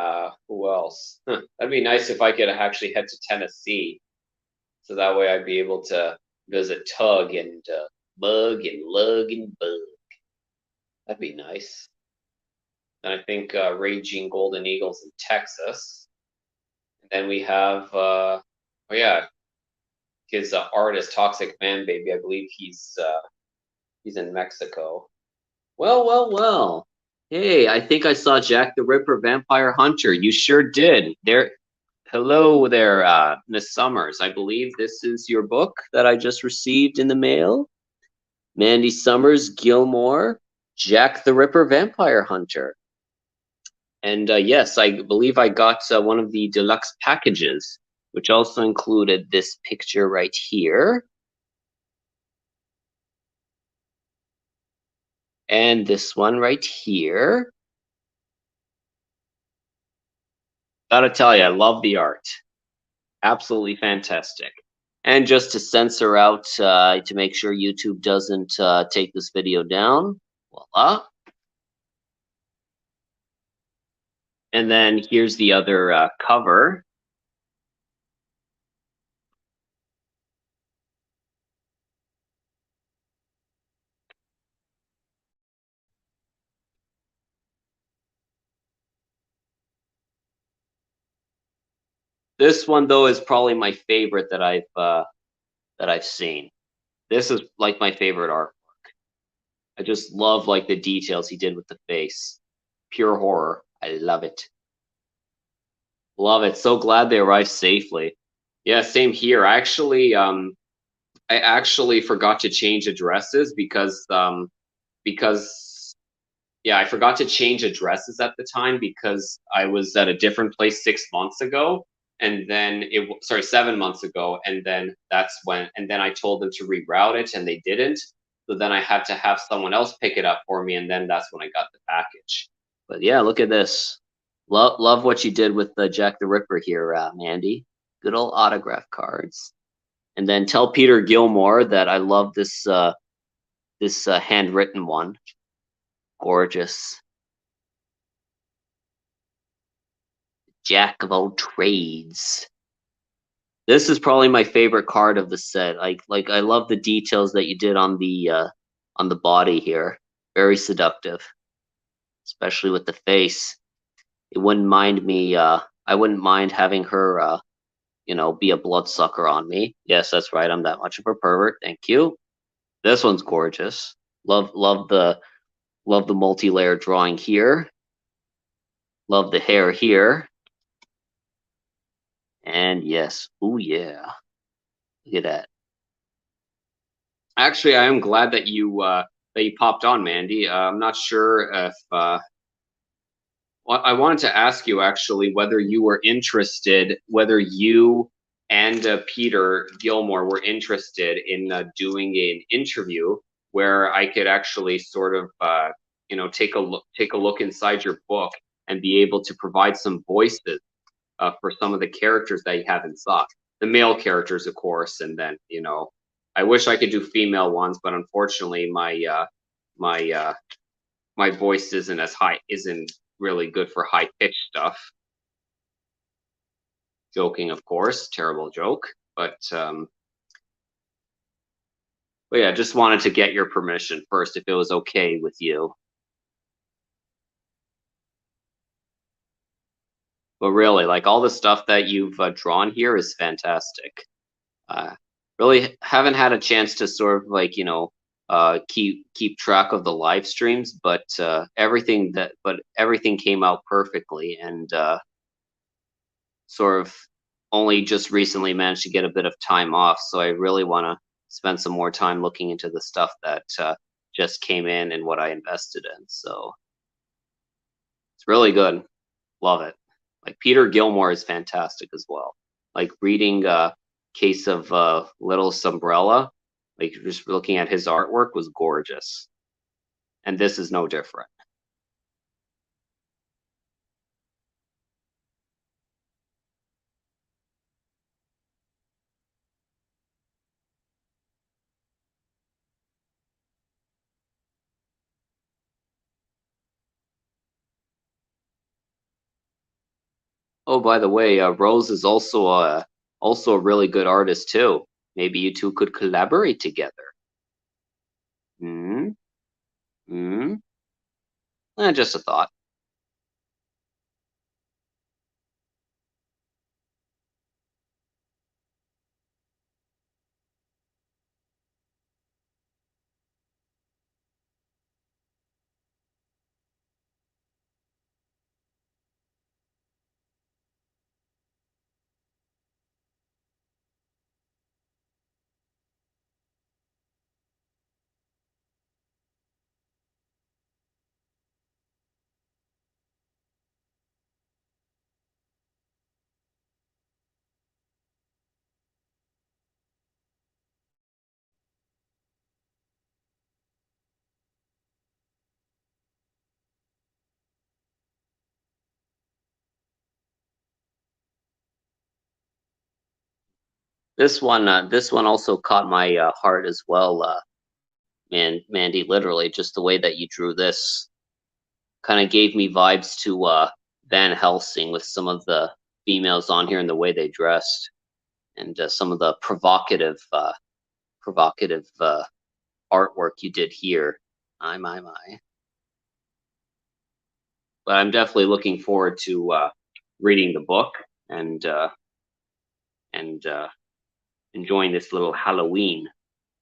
who else? That'd be nice if I could actually head to Tennessee, so that way I'd be able to visit Tug and Mug and Lug and Bug. That'd be nice. And I think Raging Golden Eagles in Texas. then we have, oh yeah, his artist, Toxic Man Baby. I believe he's in Mexico. Well, well, well. Hey, I think I saw Jack the Ripper Vampire Hunter. You sure did. There. Hello there, Miss Summers. I believe this is your book that I just received in the mail. Mandy Summers Gilmore, Jack the Ripper Vampire Hunter. And yes, I believe I got one of the deluxe packages, which also included this picture right here. And this one right here. Gotta tell you, I love the art. Absolutely fantastic. And just to censor out, to make sure YouTube doesn't take this video down, voila. And then here's the other cover. This one though is probably my favorite that I've seen. This is like my favorite artwork. I just love like the details he did with the face. Pure horror. I love it. Love it. So glad they arrived safely. Yeah, same here. I actually forgot to change addresses because yeah, I forgot to change addresses at the time because I was at a different place 6 months ago, and then sorry, 7 months ago, and then I told them to reroute it, and they didn't. So then I had to have someone else pick it up for me, and then that's when I got the package. But yeah, look at this. Love what you did with the Jack the Ripper here, Mandy. Good old autograph cards. And then tell Peter Gilmore that I love this handwritten one. Gorgeous. Jack of all trades. This is probably my favorite card of the set. Like I love the details that you did on the body here. Very seductive, especially with the face. It wouldn't mind me. I wouldn't mind having her. Be a bloodsucker on me. Yes, that's right. I'm that much of a pervert. Thank you. This one's gorgeous. Love the multi-layer drawing here. Love the hair here. And yes, oh yeah, look at that. Actually, I am glad that you popped on, Mandy. I'm not sure if I wanted to ask you actually whether you were interested, whether you and Peter Gilmore were interested in doing an interview where I could actually sort of take a look inside your book and be able to provide some voices for some of the characters that you have inside. The male characters, of course, and then I wish I could do female ones, but unfortunately, my my voice isn't really good for high pitched stuff. Joking, of course, terrible joke, but yeah, just wanted to get your permission first if it was okay with you. But really, like all the stuff that you've drawn here is fantastic. Uh, really haven't had a chance to sort of like keep track of the live streams, but everything came out perfectly, and sort of only just recently managed to get a bit of time off. So I really want to spend some more time looking into the stuff that just came in and what I invested in. So it's really good. Love it. Like Peter Gilmore is fantastic as well. Like reading Case of Little Umbrella, like just looking at his artwork was gorgeous. And this is no different. Oh, by the way, Rose is also a really good artist too. Maybe you two could collaborate together. Hmm. Hmm. Just a thought. This one also caught my heart as well, Mandy. Literally, just the way that you drew this kind of gave me vibes to Van Helsing with some of the females on here and the way they dressed, and some of the provocative artwork you did here. My. But I'm definitely looking forward to reading the book and and enjoying this little Halloween,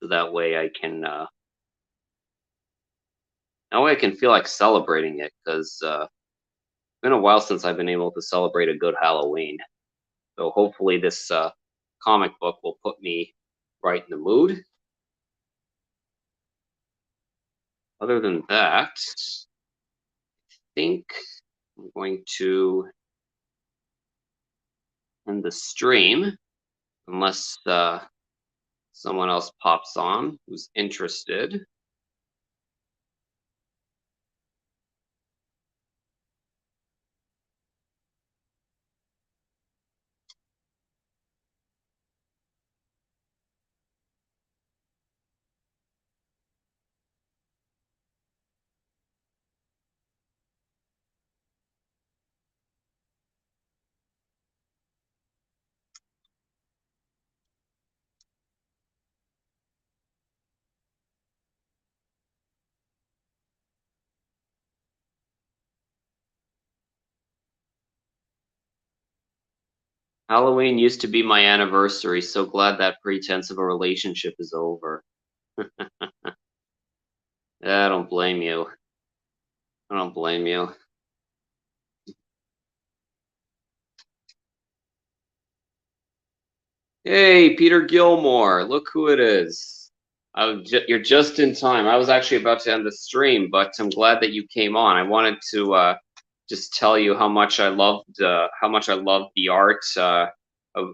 so that way I can feel like celebrating it, because it's been a while since I've been able to celebrate a good Halloween. So hopefully this comic book will put me right in the mood. Other than that, I think I'm going to end the stream, unless someone else pops on who's interested. Halloween used to be my anniversary, so glad that pretense of a relationship is over. I don't blame you. I don't blame you. Hey, Peter Gilmore, look who it is. You're just in time. I was actually about to end the stream, but I'm glad that you came on. I wanted to just tell you how much I loved the art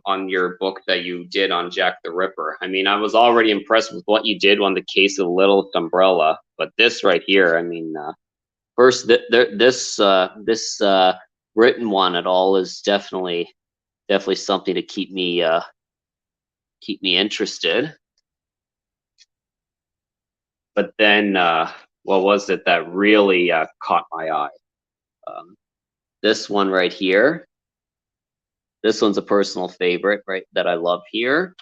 on your book that you did on Jack the Ripper. I mean, I was already impressed with what you did on the Case of the Littlest Umbrella, but this right here, I mean, first this written one at all is definitely something to keep me interested. But then, what was it that really caught my eye? This one right here. This one's a personal favorite, right, that I love here.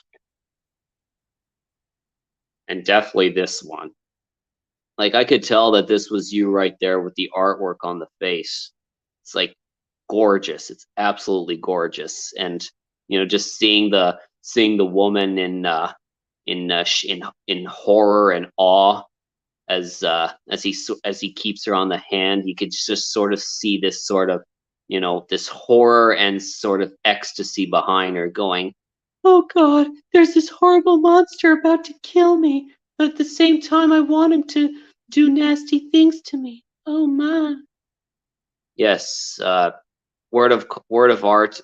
And definitely this one. Like, I could tell that this was you right there with the artwork on the face. It's like gorgeous. It's absolutely gorgeous. And just seeing the woman in horror and awe as he keeps her on the hand, you could just sort of see this sort of this horror and sort of ecstasy behind her, going, "Oh God, there's this horrible monster about to kill me, but at the same time I want him to do nasty things to me. Oh my." Yes, word of art.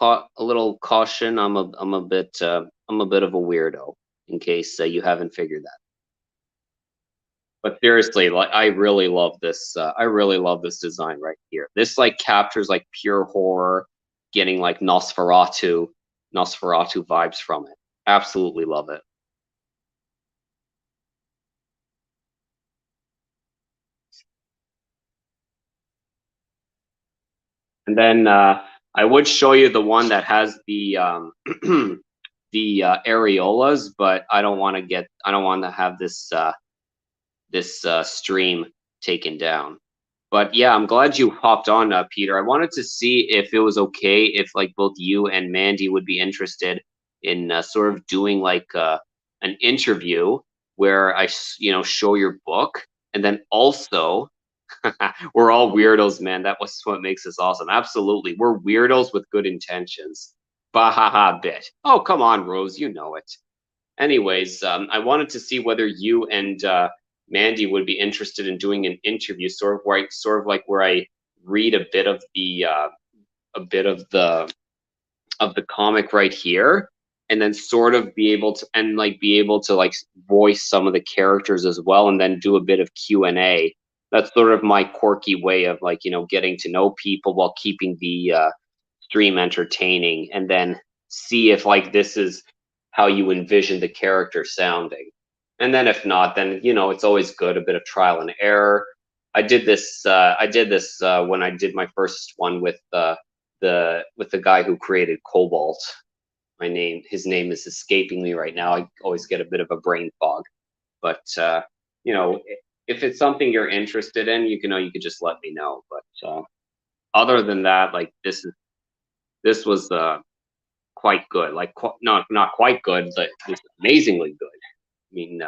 A little caution. I'm a bit of a weirdo, in case you haven't figured that. But seriously, like, I really love this. I really love this design right here. This like captures like pure horror, getting like Nosferatu vibes from it. Absolutely love it. And then I would show you the one that has the the areolas, but I don't want to have this stream taken down. But yeah, I'm glad you hopped on, Peter. I wanted to see if it was okay if like both you and Mandy would be interested in sort of doing like an interview where I show your book, and then also we're all weirdos, man. That was what makes us awesome. Absolutely, we're weirdos with good intentions. Bahaha bit. Oh, come on, Rose, you know it. Anyways, I wanted to see whether you and Mandy would be interested in doing an interview, sort of like where I read a bit of the comic right here, and then sort of be able to like voice some of the characters as well, and then do a bit of Q&A. That's sort of my quirky way of like getting to know people while keeping the stream entertaining, and then see if like this is how you envision the character sounding. And then if not, then it's always good, a bit of trial and error. I did this when I did my first one with the guy who created Cobalt. His name is escaping me right now. I always get a bit of a brain fog. But if it's something you're interested in, you could just let me know. But other than that, like this was quite good. Like not quite good, but it was amazingly good. I mean,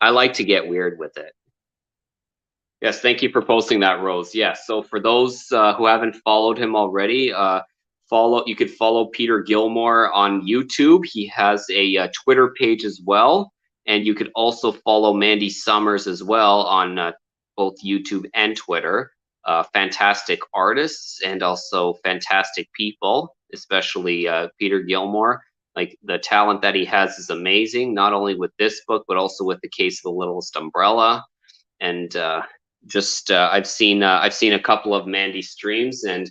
I like to get weird with it. Yes, thank you for posting that, Rose. Yes, so for those who haven't followed him already, you could follow Peter Gilmore on YouTube. He has a Twitter page as well, and you could also follow Mandy Summers as well on both YouTube and Twitter. Fantastic artists and also fantastic people, especially Peter Gilmore. Like the talent that he has is amazing, not only with this book, but also with The Case of the Littlest Umbrella. And I've seen a couple of Mandy streams, and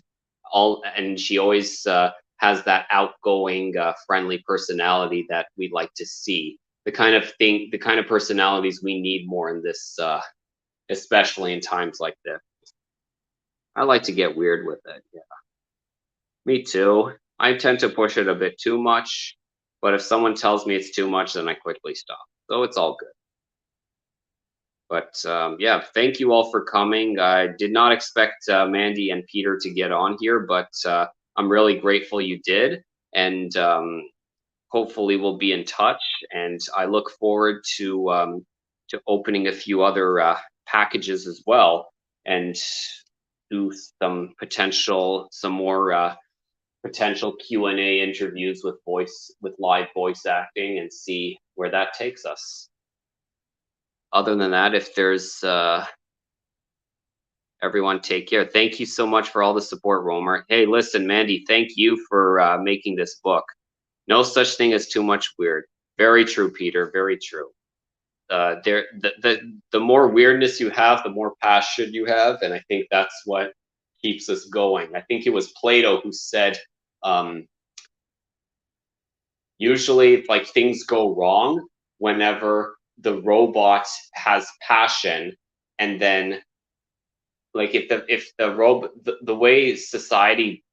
she always has that outgoing, friendly personality that we'd like to see. The kind of personalities we need more in this, especially in times like this. I like to get weird with it. Yeah, me too. I tend to push it a bit too much, but if someone tells me it's too much, then I quickly stop. So it's all good. But yeah, thank you all for coming. I did not expect Mandy and Peter to get on here, but I'm really grateful you did. And hopefully we'll be in touch. And I look forward to opening a few other packages as well, and do some more potential Q&A interviews with live voice acting, and see where that takes us. Other than that, if there's everyone, take care. Thank you so much for all the support, Romer. Hey, listen, Mandy, thank you for making this book. No such thing as too much weird. Very true, Peter. Very true. The more weirdness you have, the more passion you have, and I think that's what keeps us going. I think it was Plato who said, usually, like, things go wrong whenever the robot has passion, and then, like, if the way society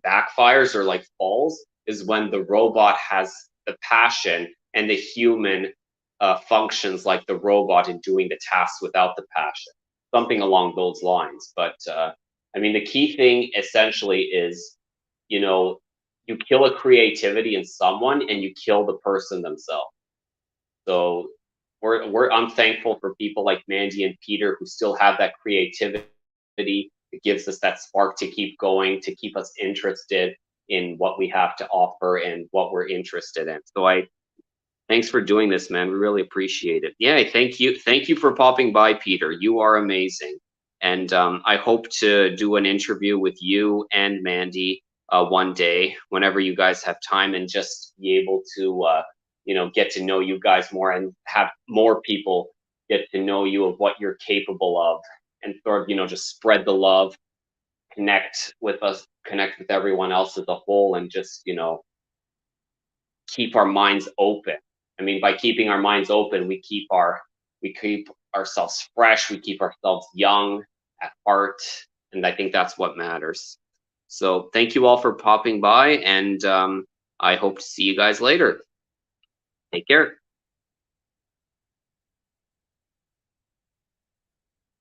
backfires or like falls is when the robot has the passion and the human functions like the robot in doing the tasks without the passion, something along those lines. But I mean, the key thing essentially is, you kill a creativity in someone and you kill the person themselves. So I'm thankful for people like Mandy and Peter who still have that creativity. It gives us that spark to keep going, to keep us interested in what we have to offer and what we're interested in. So thanks for doing this, man. We really appreciate it. Yeah, thank you. Thank you for popping by, Peter. You are amazing. And I hope to do an interview with you and Mandy one day, whenever you guys have time, and just be able to get to know you guys more, and have more people get to know you of what you're capable of, and sort of, just spread the love, connect with us, connect with everyone else as a whole, and just, keep our minds open. I mean, by keeping our minds open, we keep ourselves fresh, we keep ourselves young at heart, and I think that's what matters. So thank you all for popping by, and I hope to see you guys later. Take care.